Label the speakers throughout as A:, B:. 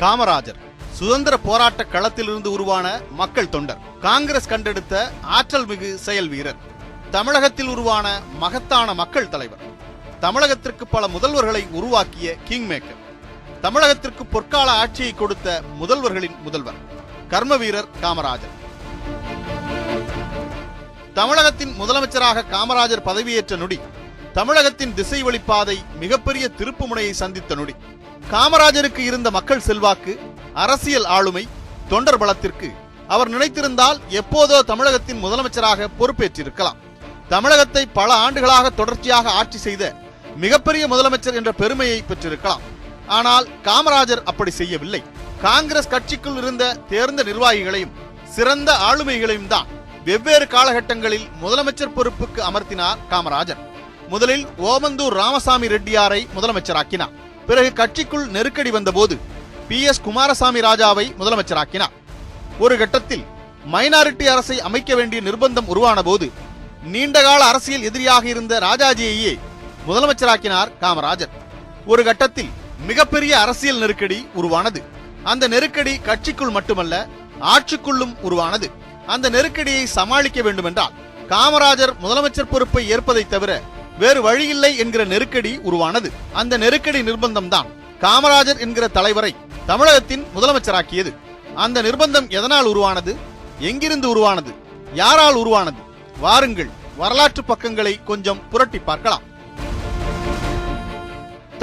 A: காமராஜர் சுதந்திர போராட்ட களத்திலிருந்து உருவான மக்கள் தொண்டர், காங்கிரஸ் கண்டெடுத்த ஆற்றல் மிகு செயல் வீரர், தமிழகத்தில் உருவான மகத்தான மக்கள் தலைவர், தமிழகத்திற்கு பல முதல்வர்களை உருவாக்கிய கிங் மேக்கர், தமிழகத்திற்கு பொற்கால ஆட்சியை கொடுத்த முதல்வர்களின் முதல்வர், கர்ம வீரர் காமராஜர். தமிழகத்தின் முதலமைச்சராக காமராஜர் பதவியேற்ற நொடி தமிழகத்தின் திசை வழிப்பாதை மிகப்பெரிய திருப்பு முனையை சந்தித்த நொடி. காமராஜருக்கு இருந்த மக்கள் செல்வாக்கு, அரசியல் ஆளுமை, தொண்டர் பலத்திற்கு அவர் நினைத்திருந்தால் எப்போதோ தமிழகத்தின் முதலமைச்சராக பொறுப்பேற்றிருக்கலாம். தமிழகத்தை பல ஆண்டுகளாக தொடர்ச்சியாக ஆட்சி செய்த மிகப்பெரிய முதலமைச்சர் என்ற பெருமையை பெற்றிருக்கலாம். ஆனால் காமராஜர் அப்படி செய்யவில்லை. காங்கிரஸ் கட்சிக்குள் இருந்த தேர்ந்த நிர்வாகிகளையும் சிறந்த ஆளுமைகளையும் தான் வெவ்வேறு காலகட்டங்களில் முதலமைச்சர் பொறுப்புக்கு அமர்த்தினார் காமராஜர். முதலில் ஓமந்தூர் ராமசாமி ரெட்டியாரை முதலமைச்சராக்கினார். பிறகு கட்சிக்குள் நெருக்கடி வந்தபோது PS குமாரசாமி ராஜாவை முதலமைச்சராக்கினார். ஒரு கட்டத்தில் மைனாரிட்டி அரசை அமைக்க வேண்டிய நிர்பந்தம் உருவான போது நீண்டகால அரசியல் எதிரியாக இருந்த ராஜாஜியையே முதலமைச்சராக்கினார் காமராஜர். ஒரு கட்டத்தில் மிகப்பெரிய அரசியல் நெருக்கடி உருவானது. அந்த நெருக்கடி கட்சிக்குள் மட்டுமல்ல, ஆட்சிக்குள்ளும் உருவானது. அந்த நெருக்கடியை சமாளிக்க வேண்டுமென்றால் காமராஜர் முதலமைச்சர் பொறுப்பை ஏற்பதை தவிர வேறு வழியில்லை என்கிற நெருக்கடி உருவானது. அந்த நெருக்கடி நிர்பந்தம் தான் காமராஜர் என்கிற தலைவரை தமிழகத்தின் முதலமைச்சராக்கியது. அந்த நிர்பந்தம் எதனால் உருவானது, எங்கிருந்து உருவானது, யாரால் உருவானது? வாருங்கள், வரலாற்று பக்கங்களை கொஞ்சம் புரட்டி பார்க்கலாம்.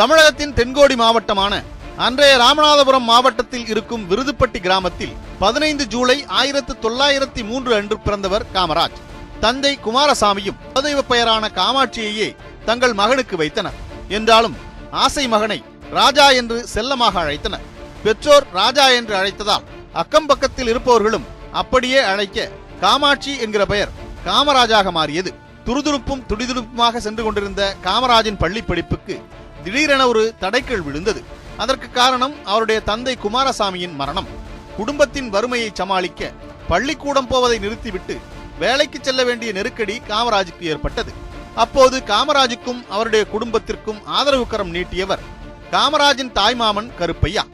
A: தமிழகத்தின் தென்கோடி மாவட்டமான அன்றைய ராமநாதபுரம் மாவட்டத்தில் இருக்கும் விருதுப்பட்டி கிராமத்தில் 15 ஜூலை 1903 அன்று பிறந்தவர் காமராஜ். தந்தை குமாரசாமியும் குலதெய்வ பெயரான காமாட்சியையே தங்கள் மகனுக்கு வைத்தனர். என்றாலும் ஆசை மகனை ராஜா என்று செல்லமாக அழைத்தனர். பெற்றோர் ராஜா என்று அழைத்ததால் அக்கம் பக்கத்தில் இருப்பவர்களும் அப்படியே அழைக்க காமாட்சி என்கிற பெயர் காமராஜாக மாறியது. துருதுருப்பும் துடிதுடுப்புமாக சென்று கொண்டிருந்த காமராஜின் பள்ளி படிப்புக்கு திடீரென ஒரு தடைக்கல் விழுந்தது. அதற்கு காரணம் அவருடைய தந்தை குமாரசாமியின் மரணம். குடும்பத்தின் வறுமையை சமாளிக்க பள்ளிக்கூடம் போவதை நிறுத்திவிட்டு வேலைக்கு செல்ல வேண்டிய நெருக்கடி காமராஜுக்கு ஏற்பட்டது. அப்போது காமராஜுக்கும் அவருடைய குடும்பத்திற்கும் ஆதரவு கரம் நீட்டியவர் காமராஜின் தாய்மாமன் கருப்பையா.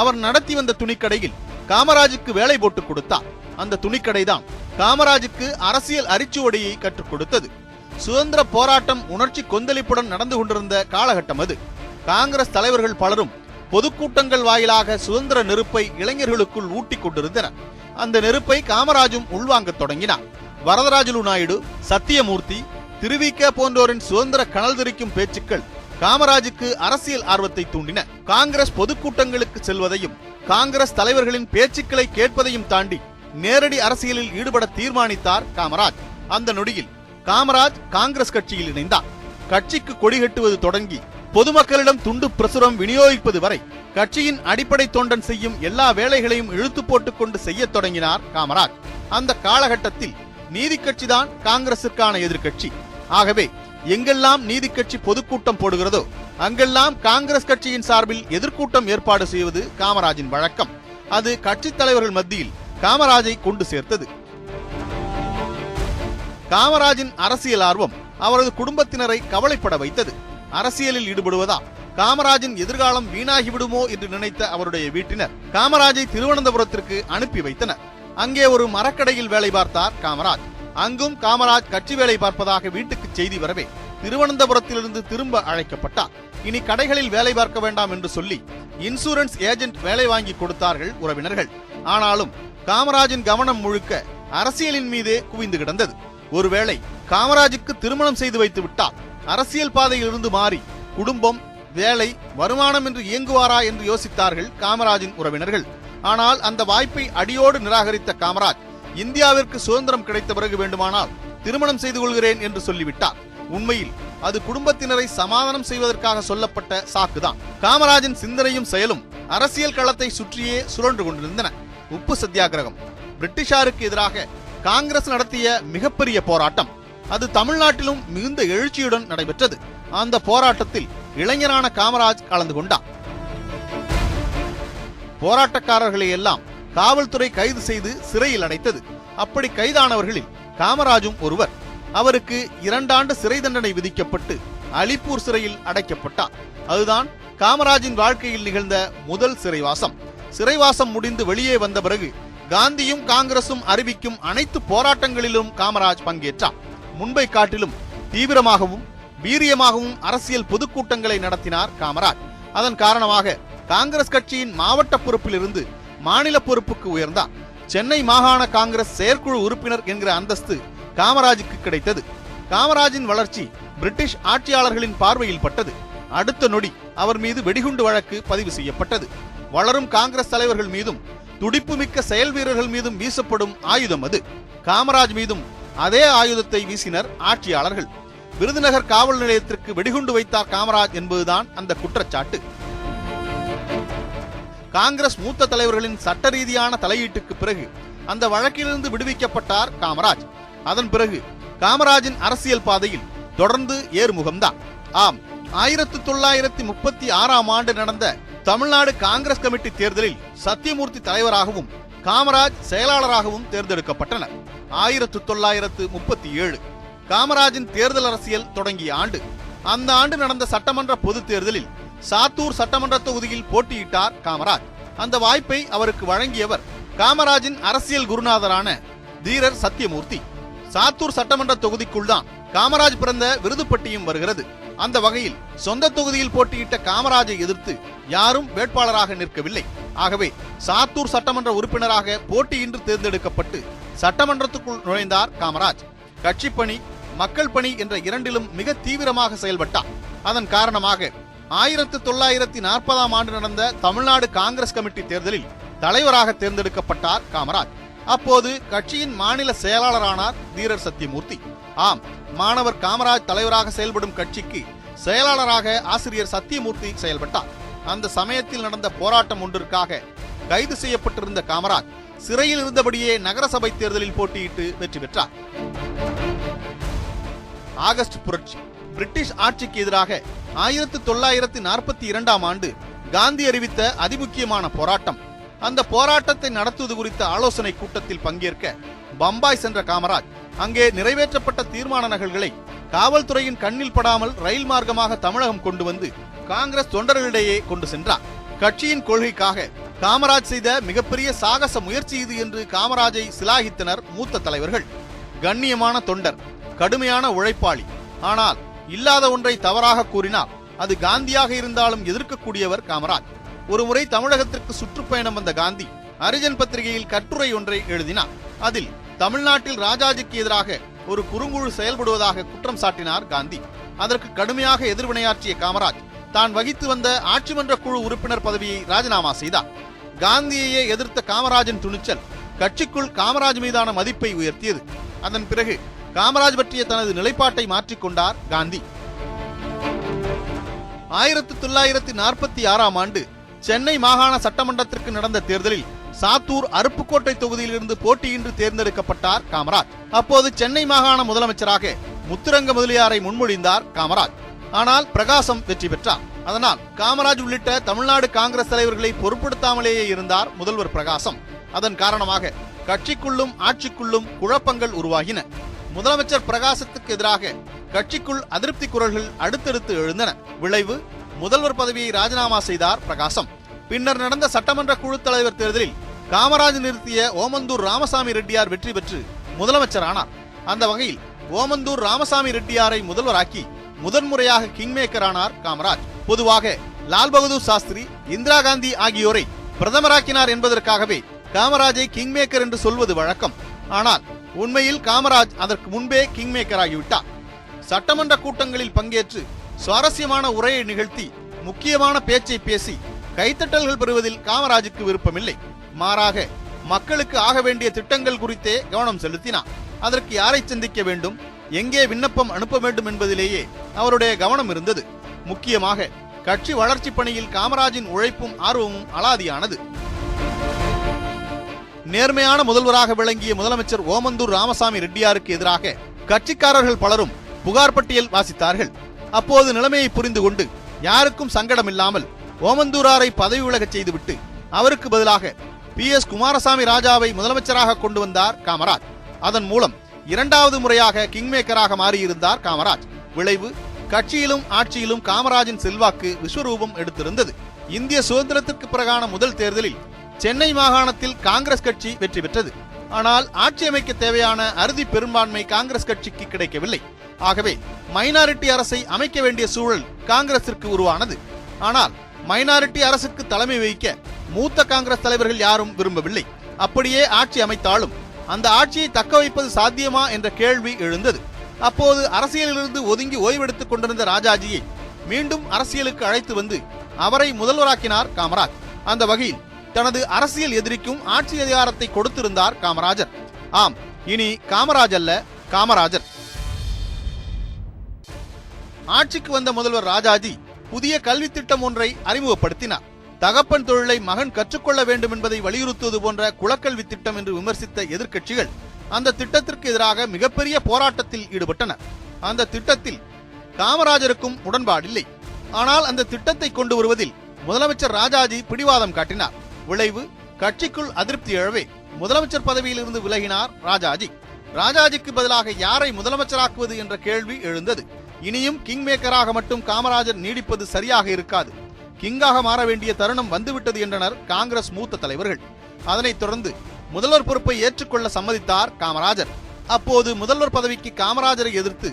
A: அவர் நடத்தி வந்த துணிக்கடையில் காமராஜுக்கு வேலை போட்டு கொடுத்தார். அந்த துணிக்கடைதான் காமராஜுக்கு அரசியல் அரிச்சுவடியை கற்றுக் கொடுத்தது. சுதந்திர போராட்டம் உணர்ச்சி கொந்தளிப்புடன் நடந்து கொண்டிருந்த காலகட்டம் அது. காங்கிரஸ் தலைவர்கள் பலரும் பொதுக்கூட்டங்கள் வாயிலாக சுதந்திர நெருப்பை இளைஞர்களுக்குள் ஊட்டிக் கொண்டிருந்தனர். அந்த நெருப்பை காமராஜும் உள்வாங்கத் தொடங்கினார். வரதராஜலு நாயுடு, சத்தியமூர்த்தி, திருவிக போன்றோரின் சுதந்திர கனல் தெரிக்கும் பேச்சுக்கள் காமராஜுக்கு அரசியல் ஆர்வத்தை தூண்டின. காங்கிரஸ் பொதுக்கூட்டங்களுக்கு செல்வதையும் காங்கிரஸ் தலைவர்களின் பேச்சுக்களை கேட்பதையும் தாண்டி நேரடி அரசியலில் ஈடுபட தீர்மானித்தார் காமராஜ். அந்த நொடியில் காமராஜ் காங்கிரஸ் கட்சியில் இணைந்தார். கட்சிக்கு கொடி கட்டுவது தொடங்கி பொதுமக்களிடம் துண்டு பிரசுரம் விநியோகிப்பது வரை கட்சியின் அடிப்படை தொண்டன் செய்யும் எல்லா வேலைகளையும் இழுத்து போட்டுக் கொண்டு செய்ய தொடங்கினார் காமராஜ். அந்த காலகட்டத்தில் நீதி கட்சிதான் காங்கிரசுக்கான எதிர்கட்சி. ஆகவே எங்கெல்லாம் நீதி கட்சி பொதுக்கூட்டம் போடுகிறதோ அங்கெல்லாம் காங்கிரஸ் கட்சியின் சார்பில் எதிர்கூட்டம் ஏற்பாடு செய்வது காமராஜின் வழக்கம். அது கட்சி தலைவர்கள் மத்தியில் காமராஜை கொண்டு சேர்த்தது. காமராஜின் அரசியல் ஆர்வம் அவரது குடும்பத்தினரை கவலைப்பட வைத்தது. அரசியலில் ஈடுபடுவதால் காமராஜின் எதிர்காலம் வீணாகிவிடுமோ என்று நினைத்த அவருடைய வீட்டினர் காமராஜை திருவனந்தபுரத்திற்கு அனுப்பி வைத்தனர். அங்கே ஒரு மரக்கடையில் வேலை பார்த்தார் காமராஜ். அங்கும் காமராஜ் கட்சி வேலை பார்ப்பதாக வீட்டுக்கு செய்தி வரவே திருவனந்தபுரத்திலிருந்து திரும்ப அழைக்கப்பட்டார். இனி கடைகளில் வேலை பார்க்க வேண்டாம் என்று சொல்லி இன்சூரன்ஸ் ஏஜென்ட் வேலை வாங்கி கொடுத்தார்கள் உறவினர்கள். ஆனாலும் காமராஜின் கவனம் முழுக்க அரசியலின் மீதே குவிந்து கிடந்தது. ஒருவேளை காமராஜுக்கு திருமணம் செய்து வைத்து விட்டால் அரசியல் பாதையில் இருந்து மாறி குடும்பம், வேலை, வருமானம் என்று இயங்குவாரா என்று யோசித்தார்கள் காமராஜின் உறவினர்கள். ஆனால் அந்த வாய்ப்பை அடியோடு நிராகரித்த காமராஜ் இந்தியாவிற்கு சுதந்திரம் கிடைத்த பிறகு வேண்டுமானால் திருமணம் செய்து கொள்கிறேன் என்று சொல்லிவிட்டார். உண்மையில் அது குடும்பத்தினரை சமாதானம் செய்வதற்காக சொல்லப்பட்ட சாக்குதான். காமராஜின் சிந்தனையும் செயலும் அரசியல் களத்தை சுற்றியே சுழன்று கொண்டிருந்தன. உப்பு சத்தியாகிரகம், பிரிட்டிஷாருக்கு எதிராக காங்கிரஸ் நடத்திய மிகப்பெரிய போராட்டம், அது தமிழ்நாட்டிலும் மிகுந்த எழுச்சியுடன் நடைபெற்றது. அந்த போராட்டத்தில் இளைஞரான காமராஜ் கலந்து கொண்டார். போராட்டக்காரர்களை எல்லாம் காவல்துறை கைது செய்து சிறையில் அடைத்தது. அப்படி கைதானவர்களில் காமராஜும் ஒருவர். அவருக்கு 2 ஆண்டு சிறை தண்டனை விதிக்கப்பட்டு அலிப்பூர் சிறையில் அடைக்கப்பட்டார். அதுதான் காமராஜின் வாழ்க்கையில் நிகழ்ந்த முதல் சிறைவாசம். சிறைவாசம் முடிந்து வெளியே வந்த பிறகு காந்தியும் காங்கிரசும் அறிவிக்கும் அனைத்து போராட்டங்களிலும் காமராஜ் பங்கேற்றார். முன்பை காட்டிலும் தீவிரமாகவும் வீரியமாகவும் அரசியல் பொதுக்கூட்டங்களை நடத்தினார் காமராஜ். அதன் காரணமாக காங்கிரஸ் கட்சியின் மாவட்ட பொறுப்பிலிருந்து மாநில பொறுப்புக்கு உயர்ந்தார். சென்னை மாகாண காங்கிரஸ் செயற்குழு உறுப்பினர் என்கிற அந்தஸ்து காமராஜுக்கு கிடைத்தது. காமராஜின் வளர்ச்சி பிரிட்டிஷ் ஆட்சியாளர்களின் பார்வையில் பட்டது. அடுத்த நொடி அவர் மீது வெடிகுண்டு வழக்கு பதிவு செய்யப்பட்டது. வளரும் காங்கிரஸ் தலைவர்கள் மீதும் துடிப்புமிக்க செயல் வீரர்கள் மீதும் வீசப்படும் ஆயுதம் அது. காமராஜ் மீதும் அதே ஆயுதத்தை வீசினர் ஆட்சியாளர்கள். விருதுநகர் காவல் நிலையத்திற்கு வெடிகுண்டு வைத்தார் காமராஜ் என்பதுதான் அந்த குற்றச்சாட்டு. காங்கிரஸ் மூத்த தலைவர்களின் சட்ட ரீதியான தலையீட்டுக்கு பிறகு அந்த வழக்கிலிருந்து விடுவிக்கப்பட்டார் காமராஜ். அதன் பிறகு காமராஜின் அரசியல் பாதையில் தொடர்ந்து ஏறுமுகம்தான். ஆம், 1936ஆம் ஆண்டு நடந்த தமிழ்நாடு காங்கிரஸ் கமிட்டி தேர்தலில் சத்தியமூர்த்தி தலைவராகவும் காமராஜ் செயலாளராகவும் தேர்ந்தெடுக்கப்பட்டனர். 1937 காமராஜின் தேர்தல் அரசியல் தொடங்கிய ஆண்டு. அந்த ஆண்டு நடந்த சட்டமன்ற பொது தேர்தலில் சாத்தூர் சட்டமன்ற தொகுதியில் போட்டியிட்டார் காமராஜ். அந்த வாய்ப்பை அவருக்கு வழங்கியவர் காமராஜின் அரசியல் குருநாதரான தீரர் சத்தியமூர்த்தி. சாத்தூர் சட்டமன்ற தொகுதிக்குள் தான் காமராஜ் பிறந்த விருதுப்பட்டியும் வருகிறது. அந்த வகையில் சொந்த தொகுதியில் போட்டியிட்ட காமராஜை எதிர்த்து யாரும் வேட்பாளராக நிற்கவில்லை. ஆகவே சாத்தூர் சட்டமன்ற உறுப்பினராக போட்டியின்றி தேர்ந்தெடுக்கப்பட்டு சட்டமன்றத்துக்குள் நுழைந்தார் காமராஜ். கட்சி பணி, மக்கள் பணி என்ற இரண்டிலும் மிக தீவிரமாக செயல்பட்டார். அதன் காரணமாக 1940ஆம் ஆண்டு நடந்த தமிழ்நாடு காங்கிரஸ் கமிட்டி தேர்தலில் தலைவராக தேர்ந்தெடுக்கப்பட்டார் காமராஜ். அப்போது கட்சியின் மாநில செயலாளரானார் தீரர் சத்தியமூர்த்தி. ஆம், மாணவர் காமராஜ் தலைவராக செயல்படும் கட்சிக்கு செயலாளராக ஆசிரியர் சத்தியமூர்த்தி செயல்பட்டார். அந்த சமயத்தில் நடந்த போராட்டம் ஒன்றிற்காக கைது செய்யப்பட்டிருந்த காமராஜ் சிறையில் இருந்தபடியே நகரசபை தேர்தலில் போட்டியிட்டு வெற்றி பெற்றார். ஆகஸ்ட் புரட்சி. பிரிட்டிஷ் ஆட்சிக்கு எதிராக 1942ஆம் ஆண்டு காந்தி அறிவித்த அதிமுக்கியமான போராட்டம். அந்த போராட்டத்தை நடத்துவது குறித்த ஆலோசனை கூட்டத்தில் பங்கேற்க பம்பாய் சென்ற காமராஜ் அங்கே நிறைவேற்றப்பட்ட தீர்மான நகல்களை காவல்துறையின் கண்ணில் படாமல் ரயில் மார்க்கமாக தமிழகம் கொண்டு வந்து காங்கிரஸ் தொண்டர்களிடையே கொண்டு சென்றார். கட்சியின் கொள்கைக்காக காமராஜ் செய்த மிகப்பெரிய சாகச முயற்சி இது என்று காமராஜை சிலாகித்தனர் மூத்த தலைவர்கள். கண்ணியமான தொண்டர், கடுமையான உழைப்பாளி, ஆனால் இல்லாத ஒன்றை தவறாக கூறினால் அது காந்தியாக இருந்தாலும் எதிர்க்கக்கூடியவர் காமராஜ். ஒருமுறை தமிழகத்திற்கு சுற்றுப்பயணம் வந்த காந்தி ஹரிஜன் பத்திரிகையில் கட்டுரை ஒன்றை எழுதினார். அதில் தமிழ்நாட்டில் ராஜாஜிக்கு எதிராக ஒரு குறுங்குழு செயல்படுவதாக குற்றம் சாட்டினார் காந்தி. அதற்கு கடுமையாக எதிர்வினையாற்றிய காமராஜ் தான் வகித்து வந்த ஆட்சி மன்ற குழு உறுப்பினர் பதவியை ராஜினாமா செய்தார். காந்தியையே எதிர்த்த காமராஜின் துணிச்சல் கட்சிக்குள் காமராஜ் மீதான மதிப்பை உயர்த்தியது. அதன் பிறகு காமராஜ் பற்றிய தனது நிலைப்பாட்டை மாற்றிக்கொண்டார் காந்தி. 1946ஆம் ஆண்டு சென்னை மாகாண சட்டமன்றத்திற்கு நடந்த தேர்தலில் சாத்தூர் அருப்புக்கோட்டை தொகுதியிலிருந்து போட்டியின்றி தேர்ந்தெடுக்கப்பட்டார் காமராஜ். அப்போது சென்னை மாகாண முதலமைச்சராக முத்துரங்க முதலியாரை முன்மொழிந்தார் காமராஜ். ஆனால் பிரகாசம் வெற்றி பெற்றார். அதனால் காமராஜ் உள்ளிட்ட தமிழ்நாடு காங்கிரஸ் தலைவர்களை பொருட்படுத்தாமலேயே இருந்தார் முதல்வர் பிரகாசம். அதன் காரணமாக கட்சிக்குள்ளும் ஆட்சிக்குள்ளும் குழப்பங்கள் உருவாகின. முதலமைச்சர் பிரகாசத்துக்கு எதிராக கட்சிக்குள் அதிருப்தி குரல்கள் அடுத்தடுத்து எழுந்தன. விளைவு, முதல்வர் பதவியை ராஜினாமா செய்தார் பிரகாசம். பின்னர் நடந்த சட்டமன்ற குழு தலைவர் தேர்தலில் காமராஜ் நிறுத்திய ஓமந்தூர் ராமசாமி ரெட்டியார் வெற்றி பெற்று முதலமைச்சரானார். அந்த வகையில் ஓமந்தூர் ராமசாமி ரெட்டியாரை முதல்வராக்கி முதன்முறையாக கிங் மேக்கர் ஆனார் காமராஜ். பொதுவாக லால் பகதூர் சாஸ்திரி, இந்திரா காந்தி ஆகியோரை பிரதமராக்கினார் என்பதற்காகவே காமராஜை கிங் மேக்கர் என்று சொல்வது வழக்கம். ஆனால் உண்மையில் காமராஜ் அதற்கு முன்பே கிங் மேக்கர் ஆகிவிட்டார். சட்டமன்ற கூட்டங்களில் பங்கேற்று சுவாரஸ்யமான உரையை நிகழ்த்தி முக்கியமான பேச்சை பேசி கைத்தட்டல்கள் பெறுவதில் காமராஜுக்கு விருப்பமில்லை. மாறாக மக்களுக்கு ஆக வேண்டிய திட்டங்கள் குறித்தே கவனம் செலுத்தினார். அதற்கு யாரை சந்திக்க வேண்டும், எங்கே விண்ணப்பம் அனுப்ப வேண்டும் என்பதிலேயே அவருடைய கவனம் இருந்தது. முக்கியமாக கட்சி வளர்ச்சி பணியில் காமராஜின் உழைப்பும் ஆர்வமும் அலாதியானது. நேர்மையான முதல்வராக விளங்கிய முதலமைச்சர் ஓமந்தூர் ராமசாமி ரெட்டியாருக்கு எதிராக கட்சிக்காரர்கள் பலரும் புகார் பட்டியல் வாசித்தார்கள். அப்போது நிலைமையை புரிந்து கொண்டு யாருக்கும் சங்கடம் இல்லாமல் ஓமந்தூராரை பதவி விலகச் செய்துவிட்டு அவருக்கு பதிலாக PS குமாரசாமி ராஜாவை முதலமைச்சராக கொண்டு வந்தார் காமராஜ். அதன் மூலம் இரண்டாவது முறையாக கிங் மேக்கராக மாறியிருந்தார் காமராஜ். விளைவு, கட்சியிலும் ஆட்சியிலும் காமராஜின் செல்வாக்கு விஸ்வரூபம் எடுத்திருந்தது. இந்திய சுதந்திரத்திற்கு பிறகான முதல் தேர்தலில் சென்னை மாகாணத்தில் காங்கிரஸ் கட்சி வெற்றி பெற்றது. ஆனால் ஆட்சி அமைக்க தேவையான அறுதி பெரும்பான்மை காங்கிரஸ் கட்சிக்கு கிடைக்கவில்லை. ஆகவே மைனாரிட்டி அரசை அமைக்க வேண்டிய சூழல் காங்கிரசிற்கு உருவானது. ஆனால் மைனாரிட்டி அரசுக்கு தலைமை வகிக்க மூத்த காங்கிரஸ் தலைவர்கள் யாரும் விரும்பவில்லை. அப்படியே ஆட்சி அமைத்தாலும் அந்த ஆட்சியை தக்க வைப்பது சாத்தியமா என்ற கேள்வி எழுந்தது. அப்போது அரசியலிலிருந்து ஒதுங்கி ஓய்வெடுத்துக் கொண்டிருந்த ராஜாஜியை மீண்டும் அரசியலுக்கு அழைத்து வந்து அவரை முதல்வராக்கினார் காமராஜ். அந்த வகையில் தனது அரசியல் எதிரிக்கும் ஆட்சி அதிகாரத்தை கொடுத்திருந்தார் காமராஜர். ஆம், இனி காமராஜ் அல்ல, காமராஜர். ஆட்சிக்கு வந்த முதல்வர் ராஜாஜி புதிய கல்வி திட்டம் ஒன்றை அறிமுகப்படுத்தினார். தகப்பன் தொழிலை மகன் கற்றுக்கொள்ள வேண்டும் என்பதை வலியுறுத்துவது போன்ற குலக்கல்வி திட்டம் என்று விமர்சித்த எதிர்க்கட்சிகள் அந்த திட்டத்திற்கு எதிராக மிகப்பெரிய போராட்டத்தில் ஈடுபட்டனர். அந்த திட்டத்தில் காமராஜருக்கும் உடன்பாடில்லை. ஆனால் அந்த திட்டத்தை கொண்டு வருவதில் முதலமைச்சர் ராஜாஜி பிடிவாதம் காட்டினார். விளைவு, கட்சிக்குள் அதிருப்தி எழவே முதலமைச்சர் பதவியில் இருந்து விலகினார் ராஜாஜி. ராஜாஜிக்கு பதிலாக யாரை முதலமைச்சராக்குவது என்ற கேள்வி எழுந்தது. இனியும் கிங் மேக்கராக மட்டும் காமராஜர் நீடிப்பது சரியாக இருக்காது, கிங்காக மாற வேண்டிய தருணம் வந்துவிட்டது என்றனர் காங்கிரஸ் மூத்த தலைவர்கள். அதனைத் தொடர்ந்து முதல்வர் பொறுப்பை ஏற்றுக்கொள்ள சம்மதித்தார் காமராஜர். அப்போது முதல்வர் பதவிக்கு காமராஜரை எதிர்த்து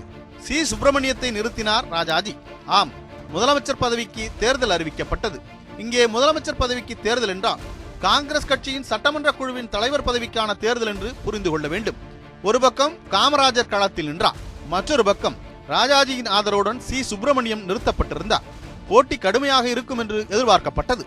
A: சி சுப்பிரமணியத்தை நிறுத்தினார் ராஜாஜி. ஆம், முதலமைச்சர் பதவிக்கு தேர்தல் அறிவிக்கப்பட்டது. இங்கே முதலமைச்சர் பதவிக்கு தேர்தல் என்றால் காங்கிரஸ் கட்சியின் சட்டமன்ற குழுவின் தலைவர் பதவிக்கான தேர்தல் என்று புரிந்து கொள்ள வேண்டும். ஒரு பக்கம் காமராஜர் களத்தில் நின்றார், மற்றொரு பக்கம் ராஜாஜியின் ஆதரவுடன் சி சுப்பிரமணியம் நிறுத்தப்பட்டிருந்தார். போட்டி கடுமையாக இருக்கும் என்று எதிர்பார்க்கப்பட்டது.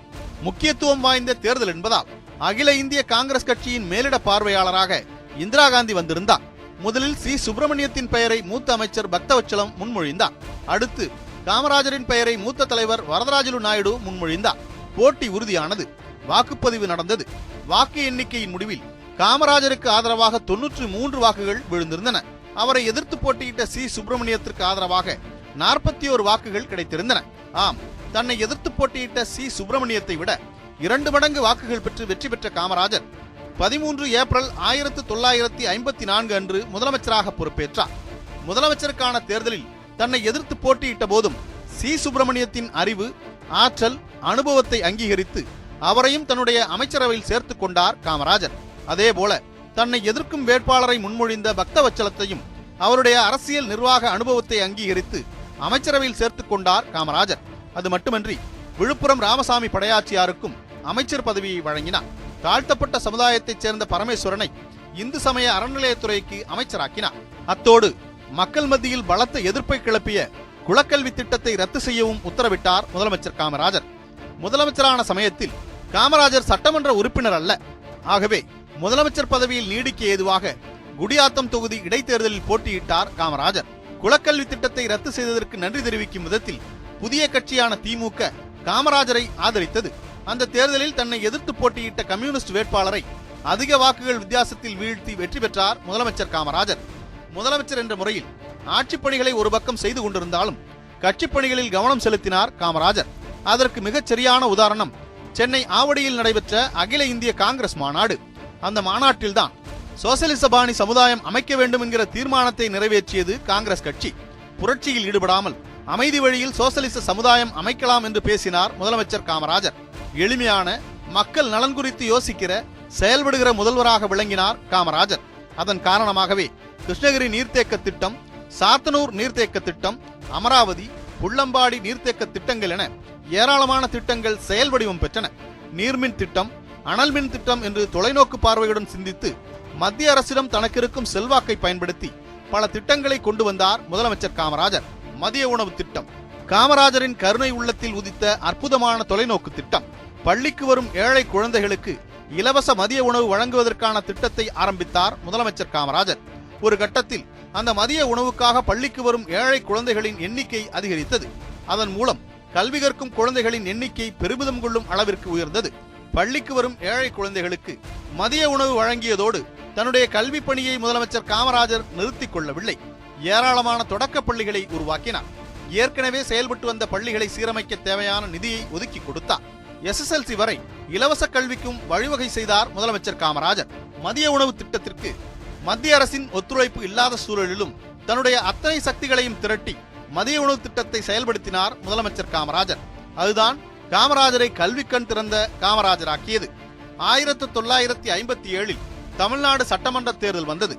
A: முக்கியத்துவம் வாய்ந்த தேர்தல் என்பதால் அகில இந்திய காங்கிரஸ் கட்சியின் மேலிட பார்வையாளராக இந்திரா காந்தி வந்திருந்தார். முதலில் சி சுப்பிரமணியத்தின் பெயரை மூத்த அமைச்சர் பக்தவச்சலம் முன்மொழிந்தார். அடுத்து காமராஜரின் பெயரை மூத்த தலைவர் வரதராஜலு நாயுடு முன்மொழிந்தார். போட்டி உறுதியானது. வாக்குப்பதிவு நடந்தது. வாக்கு எண்ணிக்கையின் முடிவில் காமராஜருக்கு ஆதரவாக 93 வாக்குகள் விழுந்திருந்தன. அவரை எதிர்த்து போட்டியிட்ட சி சுப்பிரமணியத்திற்கு ஆதரவாக 41 வாக்குகள் கிடைத்திருந்தன. ஆம், தன்னை எதிர்த்து போட்டியிட்ட சி சுப்பிரமணியத்தை விட 2 மடங்கு வாக்குகள் பெற்று வெற்றி பெற்ற காமராஜர் 13 ஏப்ரல் 1954 அன்று முதலமைச்சராக பொறுப்பேற்றார். முதலமைச்சருக்கான தேர்தலில் தன்னை எதிர்த்து போட்டியிட்ட போதும் சி சுப்பிரமணியத்தின் அறிவு, ஆற்றல், அனுபவத்தை அங்கீகரித்து அவரையும் தன்னுடைய அமைச்சரவையில் சேர்த்துக் கொண்டார் காமராஜர். அதேபோல தன்னை எதிர்க்கும் வேட்பாளரை முன்மொழிந்த பக்தவச்சலத்தையும் அவருடைய அரசியல் நிர்வாக அனுபவத்தை அங்கீகரித்து அமைச்சரவையில் சேர்த்துக் கொண்டார் காமராஜர். அது மட்டுமன்றி விழுப்புரம் ராமசாமி படையாச்சியாருக்கும் அமைச்சர் பதவியை வழங்கினார். தாழ்த்தப்பட்ட சமுதாயத்தைச் சேர்ந்த பரமேஸ்வரனை இந்து சமய அறநிலையத்துறைக்கு அமைச்சராக்கினார். அத்தோடு மக்கள் மத்தியில் பலத்த எதிர்ப்பை கிளப்பிய குலக்கல்வி திட்டத்தை ரத்து செய்யவும் உத்தரவிட்டார் முதலமைச்சர் காமராஜர். முதலமைச்சரான சமயத்தில் காமராஜர் சட்டமன்ற உறுப்பினர் அல்ல. ஆகவே முதலமைச்சர் பதவியில் நீடிக்க ஏதுவாக குடியாத்தம் தொகுதி இடைத்தேர்தலில் போட்டியிட்டார் காமராஜர். குலக்கல்வி திட்டத்தை ரத்து செய்ததற்கு நன்றி தெரிவிக்கும் விதத்தில் புதிய கட்சியான திமுக காமராஜரை ஆதரித்தது. அந்த தேர்தலில் தன்னை எதிர்த்து போட்டியிட்ட கம்யூனிஸ்ட் வேட்பாளரை அதிக வாக்குகள் வித்தியாசத்தில் வீழ்த்தி வெற்றி பெற்றார் முதலமைச்சர் காமராஜர். முதலமைச்சர் என்ற முறையில் ஆட்சிப் பணிகளை ஒரு பக்கம் செய்து கொண்டிருந்தாலும் கட்சிப் பணிகளில் கவனம் செலுத்தினார் காமராஜர். அதற்கு மிகச் சரியான உதாரணம் சென்னை ஆவடியில் நடைபெற்ற அகில இந்திய காங்கிரஸ் மாநாடு. அந்த மாநாட்டில்தான் சோசலிச பாணி சமுதாயம் அமைக்க வேண்டும் என்கிற தீர்மானத்தை நிறைவேற்றியது காங்கிரஸ் கட்சி. புரட்சியில் ஈடுபடாமல் அமைதி வழியில் சோசலிச சமுதாயம் அமைக்கலாம் என்று பேசினார் முதலமைச்சர் காமராஜர். எளிமையான, மக்கள் நலன் குறித்து யோசிக்கிற, செயல்படுகிற முதல்வராக விளங்கினார் காமராஜர். அதன் காரணமாகவே கிருஷ்ணகிரி நீர்த்தேக்க திட்டம், சாத்தனூர் நீர்த்தேக்க திட்டம், அமராவதி, புள்ளம்பாடி நீர்த்தேக்க திட்டங்கள் என ஏராளமான திட்டங்கள் செயல் வடிவம் பெற்றன. நீர்மின் திட்டம், அனல் மின் திட்டம் என்று தொலைநோக்கு பார்வையுடன் சிந்தித்து மத்திய அரசிடம் தனக்கு இருக்கும் செல்வாக்கை பயன்படுத்தி பல திட்டங்களை கொண்டு வந்தார் முதலமைச்சர் காமராஜர். மதிய உணவு திட்டம் காமராஜரின் கருணை உள்ளத்தில் உதித்த அற்புதமான தொலைநோக்கு திட்டம். பள்ளிக்கு வரும் ஏழை குழந்தைகளுக்கு இலவச மதிய உணவு வழங்குவதற்கான திட்டத்தை ஆரம்பித்தார் முதலமைச்சர் காமராஜர். ஒரு கட்டத்தில் அந்த மதிய உணவுக்காக பள்ளிக்கு வரும் ஏழை குழந்தைகளின் எண்ணிக்கை அதிகரித்தது. அதன் மூலம் கல்வி கற்கும் குழந்தைகளின் எண்ணிக்கை பெருமிதம் கொள்ளும் அளவிற்கு உயர்ந்தது. பள்ளிக்கு வரும் ஏழை குழந்தைகளுக்கு மதிய உணவு வழங்கியதோடு தன்னுடைய கல்வி பணியை முதலமைச்சர் காமராஜர் நிறுத்திக் கொள்ளவில்லை. ஏராளமான தொடக்க பள்ளிகளை உருவாக்கினார். ஏற்கனவே செயல்பட்டு வந்த பள்ளிகளை சீரமைக்க தேவையான நிதியை ஒதுக்கி கொடுத்தார். SSLC வரை இலவச கல்விக்கும் வழிவகை செய்தார் முதலமைச்சர் காமராஜர். மதிய உணவு திட்டத்திற்கு மத்திய அரசின் ஒத்துழைப்பு இல்லாத சூழலிலும் தன்னுடைய அத்தனை சக்திகளையும் திரட்டி மதிய உணவு திட்டத்தை செயல்படுத்தினார் முதலமைச்சர் காமராஜர். அதுதான் காமராஜரை கல்விக்கண் திறந்த காமராஜராக்கியது. 1957 தமிழ்நாடு சட்டமன்ற தேர்தல் வந்தது.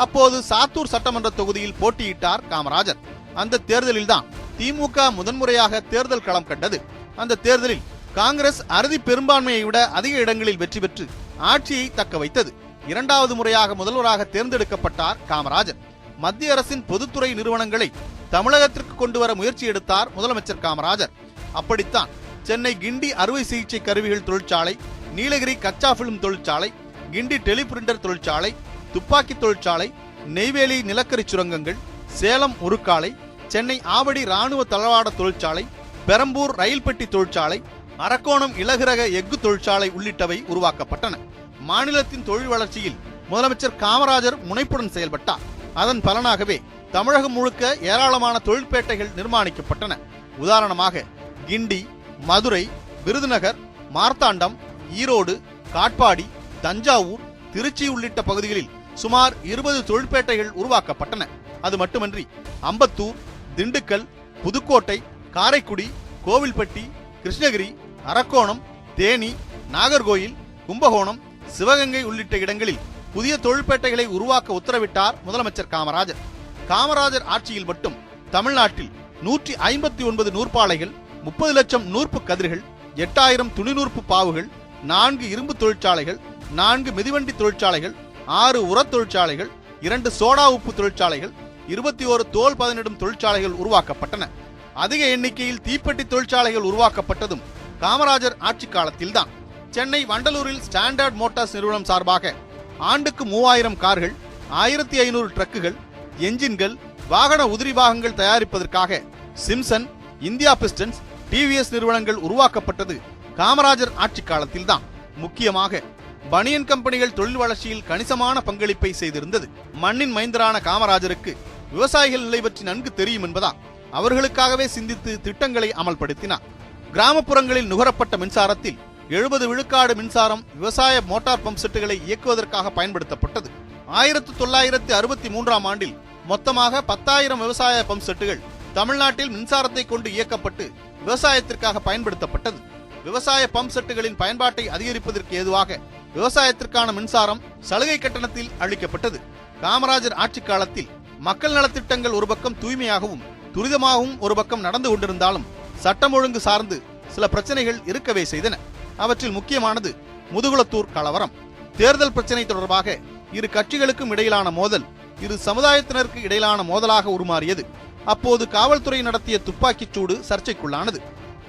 A: அப்போது சாத்தூர் சட்டமன்ற தொகுதியில் போட்டியிட்டார் காமராஜர். அந்த தேர்தலில்தான் திமுக முதன்முறையாக தேர்தல் களம் கண்டது. அந்த தேர்தலில் காங்கிரஸ் அறுதி பெரும்பான்மையை விட அதிக இடங்களில் வெற்றி பெற்று ஆட்சியை தக்க வைத்தது. இரண்டாவது முறையாக முதல்வராக தேர்ந்தெடுக்கப்பட்டார் காமராஜர். மத்திய அரசின் பொதுத்துறை நிறுவனங்களை தமிழகத்திற்கு கொண்டு வர முயற்சி எடுத்தார் முதலமைச்சர் காமராஜர். அப்படித்தான் சென்னை கிண்டி அறுவை சிகிச்சை கருவிகள் தொழிற்சாலை, நீலகிரி கச்சா பிலிம் தொழிற்சாலை, கிண்டி டெலிபிரிண்டர் தொழிற்சாலை, துப்பாக்கி தொழிற்சாலை, நெய்வேலி நிலக்கரி சுரங்கங்கள், சேலம் உருக்காலை, சென்னை ஆவடி ராணுவ தளவாட தொழிற்சாலை, பெரம்பூர் ரயில் பெட்டி தொழிற்சாலை, அரக்கோணம் இலகுரக எஃகு தொழிற்சாலை உள்ளிட்டவை உருவாக்கப்பட்டன. மாநிலத்தின் தொழில் வளர்ச்சியில் முதலமைச்சர் காமராஜர் முனைப்புடன் செயல்பட்டார். அதன் பலனாகவே தமிழகம் முழுக்க ஏராளமான தொழிற்பேட்டைகள் நிர்மாணிக்கப்பட்டன. உதாரணமாக கிண்டி, மதுரை, விருதுநகர், மார்த்தாண்டம், ஈரோடு, காட்பாடி, தஞ்சாவூர், திருச்சி உள்ளிட்ட பகுதிகளில் சுமார் 20 தொழிற்பேட்டைகள் உருவாக்கப்பட்டன. அது மட்டுமன்றி அம்பத்தூர், திண்டுக்கல், புதுக்கோட்டை, காரைக்குடி, கோவில்பட்டி, கிருஷ்ணகிரி, அரக்கோணம், தேனி, நாகர்கோயில், கும்பகோணம், சிவகங்கை உள்ளிட்ட இடங்களில் புதிய தொழிற்பேட்டைகளை உருவாக்க உத்தரவிட்டார் முதலமைச்சர் காமராஜர். காமராஜர் ஆட்சியில் மட்டும் தமிழ்நாட்டில் 159 நூற்பாலைகள், 30 லட்சம் நூற்பு கதிர்கள், 8000 துணிநூற்பு பாவுகள், 4 இரும்பு தொழிற்சாலைகள், 4 மிதிவண்டி தொழிற்சாலைகள், 6 உரத் தொழிற்சாலைகள், 2 சோடா உப்பு தொழிற்சாலைகள், 21 தோல் பதனிடும் தொழிற்சாலைகள் உருவாக்கப்பட்டன. அதிக எண்ணிக்கையில் தீப்பெட்டி தொழிற்சாலைகள் உருவாக்கப்பட்டதும் காமராஜர் ஆட்சி காலத்தில்தான். சென்னை வண்டலூரில் ஸ்டாண்டர்ட் மோட்டார்ஸ் நிறுவனம் சார்பாக ஆண்டுக்கு 3000 கார்கள், 1500 ட்ரக்குகள், என்ஜின்கள், வாகன உதிரி பாகங்கள் தயாரிப்பதற்காக சிம்சன், இந்தியா பிஸ்டன்ஸ், டிவிஎஸ் நிறுவனங்கள் உருவாக்கப்பட்டது காமராஜர் ஆட்சி காலத்தில்தான். முக்கியமாக பனியன் கம்பெனிகள் தொழில் வளர்ச்சியில் கணிசமான பங்களிப்பை செய்திருந்தது. மண்ணின் மைந்தரான காமராஜருக்கு விவசாயிகள் நிலை பற்றி நன்கு தெரியும் என்பதால் அவர்களுக்காகவே சிந்தித்து திட்டங்களை அமல்படுத்தினார். கிராமப்புறங்களில் நுகரப்பட்ட மின்சாரத்தில் 70 விழுக்காடு மின்சாரம் விவசாய மோட்டார் பம்ப் செட்டுகளை இயக்குவதற்காக பயன்படுத்தப்பட்டது. 1963ஆம் ஆண்டில் மொத்தமாக 10,000 விவசாய பம்ப் செட்டுகள் தமிழ்நாட்டில் மின்சாரத்தை கொண்டு இயக்கப்பட்டு விவசாயத்திற்காக பயன்படுத்தப்பட்டது. விவசாய பம்ப் செட்டுகளின் பயன்பாட்டை அதிகரிப்பதற்கு ஏதுவாக விவசாயத்திற்கான மின்சாரம் சலுகை கட்டணத்தில் அளிக்கப்பட்டது. காமராஜர் ஆட்சி காலத்தில் மக்கள் நலத்திட்டங்கள் ஒரு பக்கம் தூய்மையாகவும் துரிதமாகவும் ஒரு பக்கம் நடந்து கொண்டிருந்தாலும் சட்டம் ஒழுங்கு சார்ந்து சில பிரச்சனைகள் இருக்கவே செய்தன. அவற்றில் முக்கியமானது முதுகுளத்தூர் கலவரம். தேர்தல் பிரச்சனை தொடர்பாக இரு கட்சிகளுக்கும் இடையிலான மோதல் இரு சமுதாயத்தினருக்கு இடையிலான மோதலாக உருமாறியது. அப்போது காவல்துறை நடத்திய துப்பாக்கிச் சூடு சர்ச்சைக்குள்ளானது.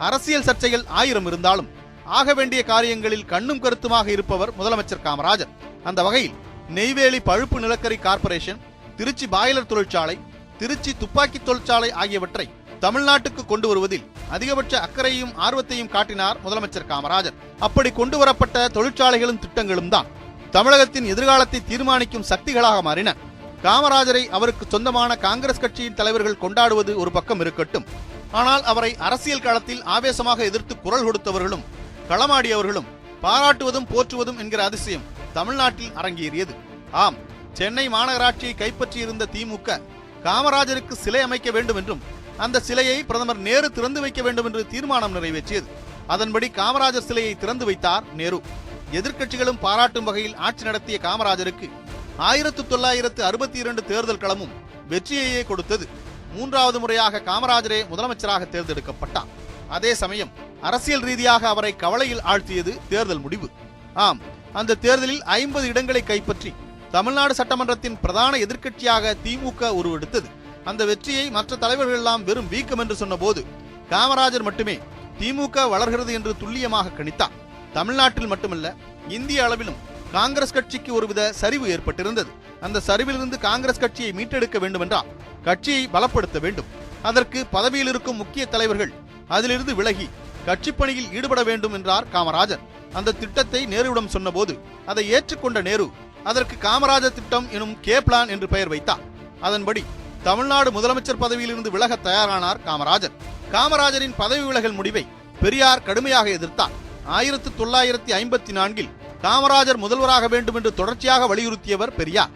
A: அரசியல் சர்ச்சைகள் 1000 இருந்தாலும் ஆக வேண்டிய காரியங்களில் கண்ணும் கருத்துமாக இருப்பவர் முதலமைச்சர் காமராஜர். அந்த வகையில் நெய்வேலி பழுப்பு நிலக்கரி கார்ப்பரேஷன், திருச்சி பாய்லர் தொழிற்சாலை, திருச்சி துப்பாக்கி தொழிற்சாலை ஆகியவற்றை தமிழ்நாட்டுக்கு கொண்டு வருவதில் அதிகபட்ச அக்கறையும் ஆர்வத்தையும் காட்டினார் முதலமைச்சர் காமராஜர். அப்படி கொண்டு வரப்பட்ட தொழிற்சாலைகளும் திட்டங்களும் தான் தமிழகத்தின் எதிர்காலத்தை தீர்மானிக்கும் சக்திகளாக மாறின. காமராஜரை அவருக்கு சொந்தமான காங்கிரஸ் கட்சியின் தலைவர்கள் கொண்டாடுவது ஒரு பக்கம் இருக்கட்டும், ஆனால் அவரை அரசியல் களத்தில் ஆவேசமாக எதிர்த்து குரல் கொடுத்தவர்களும் களமாடியவர்களும் பாராட்டுவதும் போற்றுவதும் என்கிற அதிசயம் தமிழ்நாட்டில் அரங்கேறியது. ஆம், சென்னை மாநகராட்சியை கைப்பற்றியிருந்த திமுக காமராஜருக்கு சிலை அமைக்க வேண்டும் என்றும் அந்த சிலையை பிரதமர் நேரு திறந்து வைக்க வேண்டும் என்று தீர்மானம் நிறைவேற்றியது. அதன்படி காமராஜர் சிலையை திறந்து வைத்தார் நேரு. எதிர்க்கட்சிகளும் பாராட்டும் வகையில் ஆட்சி நடத்திய காமராஜருக்கு 1962 தேர்தல் களமும் வெற்றியையே கொடுத்தது. 3வது முறையாக காமராஜரே முதலமைச்சராக தேர்ந்தெடுக்கப்பட்டார். அதே சமயம் அரசியல் ரீதியாக அவரை கவலையில் ஆழ்த்தியது தேர்தல் முடிவு. ஆம், அந்த தேர்தலில் 50 இடங்களை கைப்பற்றி தமிழ்நாடு சட்டமன்றத்தின் பிரதான எதிர்க்கட்சியாக திமுக உருவெடுத்தது. அந்த வெற்றியை மற்ற தலைவர்கள் எல்லாம் வெறும் வீக்கம் என்று சொன்ன போது காமராஜர் மட்டுமே திமுக வளர்கிறது என்று துல்லியமாக கணித்தார். தமிழ்நாட்டில் மட்டுமல்ல, இந்திய அளவிலும் காங்கிரஸ் கட்சிக்கு ஒருவித சரிவு ஏற்பட்டிருந்தது. அந்த சரிவிலிருந்து காங்கிரஸ் கட்சியை மீட்டெடுக்க வேண்டும் என்றால் கட்சியை பலப்படுத்த வேண்டும். அதற்கு பதவியில் இருக்கும் முக்கிய தலைவர்கள் அதிலிருந்து விலகி கட்சி பணியில் ஈடுபட வேண்டும் என்றார் காமராஜர். அந்த திட்டத்தை நேருவிடம் சொன்னபோது அதை ஏற்றுக்கொண்ட நேரு அதற்கு காமராஜர் திட்டம் எனும் கே பிளான் என்று பெயர் வைத்தார். அதன்படி தமிழ்நாடு முதலமைச்சர் பதவியிலிருந்து விலக தயாரானார் காமராஜர். காமராஜரின் பதவி விலகல் முடிவை பெரியார் கடுமையாக எதிர்த்தார். 1954 காமராஜர் முதல்வராக வேண்டும் என்று தொடர்ச்சியாக வலியுறுத்தியவர் பெரியார்.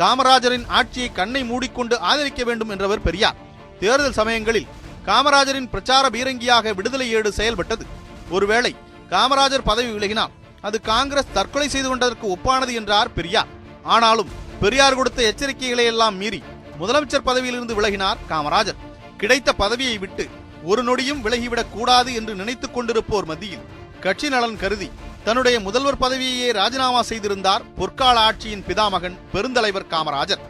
A: காமராஜரின் ஆட்சியை கண்ணை மூடிக்கொண்டு ஆதரிக்க வேண்டும் என்றவர் பெரியார். தேர்தல் சமயங்களில் காமராஜரின் பிரச்சார பீரங்கியாக விடுதலை ஏடு செயல்பட்டது. ஒருவேளை காமராஜர் பதவி விலகினால் அது காங்கிரஸ் தற்கொலை செய்து கொண்டதற்கு ஒப்பானது என்றார் பெரியார். ஆனாலும் பெரியார் கொடுத்த எச்சரிக்கைகளை எல்லாம் மீறி முதலமைச்சர் பதவியிலிருந்து விலகினார் காமராஜர். கிடைத்த பதவியை விட்டு ஒரு நொடியும் விலகிவிடக் கூடாது என்று நினைத்துக் கொண்டிருப்போர் மத்தியில் கட்சி நலன் கருதி தன்னுடைய முதல்வர் பதவியையே ராஜினாமா செய்திருந்தார் பொற்கால ஆட்சியின் பிதாமகன் பெருந்தலைவர் காமராஜர்.